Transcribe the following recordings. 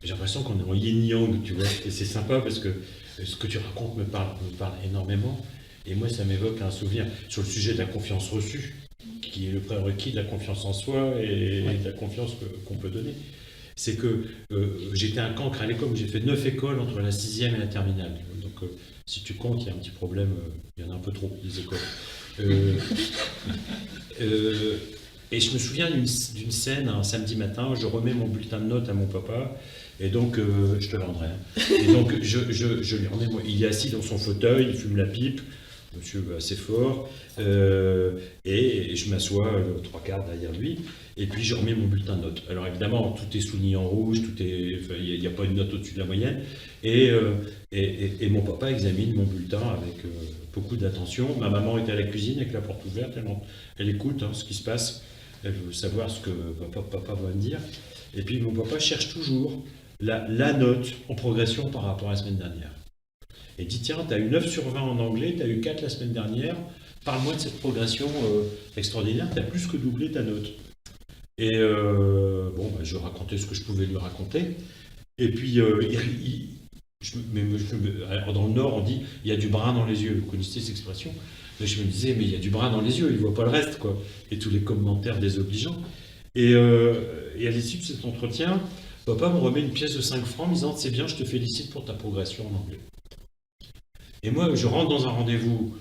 J'ai l'impression qu'on est en yin-yang, tu vois, et c'est sympa parce que ce que tu racontes me parle énormément. Et moi, ça m'évoque un souvenir sur le sujet de la confiance reçue, qui est le prérequis de la confiance en soi et de la confiance qu'on peut donner. C'est que j'étais un cancre à l'école, où j'ai fait 9 écoles entre la sixième et la terminale. Donc, si tu comptes, il y a un petit problème, il y en a un peu trop, des écoles. Euh, euh, et je me souviens d'une scène, un samedi matin, je remets mon bulletin de notes à mon papa, et donc, je te le rendrai. Hein. Et donc, je lui remets, il est assis dans son fauteuil, il fume la pipe, monsieur assez fort, et je m'assois trois quarts derrière lui, et puis je remets mon bulletin de notes. Alors évidemment, tout est souligné en rouge, enfin, il n'y a pas une note au-dessus de la moyenne, et mon papa examine mon bulletin avec beaucoup d'attention. Ma maman est à la cuisine avec la porte ouverte, elle écoute hein, ce qui se passe, elle veut savoir ce que papa va me dire, et puis mon papa cherche toujours la note en progression par rapport à la semaine dernière. Et dit, tiens, tu as eu 9 sur 20 en anglais, tu as eu 4 la semaine dernière, parle-moi de cette progression extraordinaire, tu as plus que doublé ta note. Et bon, bah, je racontais ce que je pouvais lui raconter. Et puis, alors dans le Nord, on dit, il y a du brun dans les yeux. Vous connaissez cette expression? Mais je me disais, mais il y a du brun dans les yeux, il ne voit pas le reste, quoi. Et tous les commentaires désobligeants. Et à l'issue de cet entretien, papa me remet une pièce de 5 francs, me disant, c'est bien, je te félicite pour ta progression en anglais. Et moi, je rentre dans un rendez-vous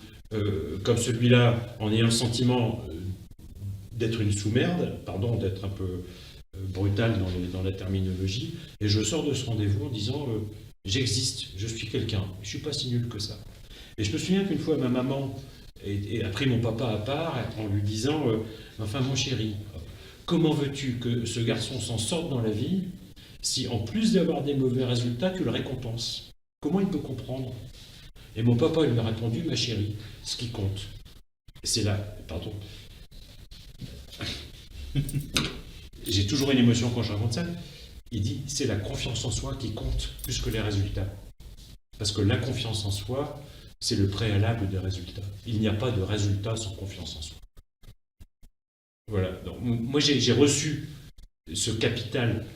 comme celui-là, en ayant le sentiment d'être une sous-merde, pardon, d'être un peu brutal dans la terminologie, et je sors de ce rendez-vous en disant j'existe, je suis quelqu'un, je ne suis pas si nul que ça. Et je me souviens qu'une fois, ma maman a pris mon papa à part en lui disant enfin, mon chéri, comment veux-tu que ce garçon s'en sorte dans la vie si, en plus d'avoir des mauvais résultats, tu le récompenses? Comment il peut comprendre? Et mon papa lui a répondu, ma chérie, ce qui compte, c'est là, pardon. J'ai toujours une émotion quand je raconte ça. Il dit, c'est la confiance en soi qui compte plus que les résultats. Parce que la confiance en soi, c'est le préalable des résultats. Il n'y a pas de résultat sans confiance en soi. Voilà. Donc, moi, j'ai reçu ce capital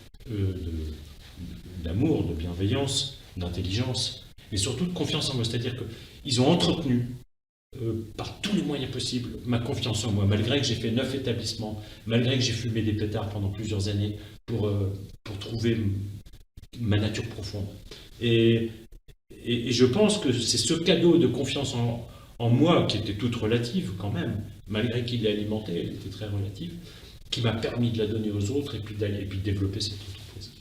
d'amour, de bienveillance, d'intelligence, mais surtout de confiance en moi. C'est-à-dire qu'ils ont entretenu, par tous les moyens possibles, ma confiance en moi, malgré que j'ai fait 9 établissements, malgré que j'ai fumé des pétards pendant plusieurs années pour trouver ma nature profonde. Et je pense que c'est ce cadeau de confiance en moi, qui était toute relative quand même, malgré qu'il l'ait alimenté, elle était très relative, qui m'a permis de la donner aux autres et puis de développer cette entreprise.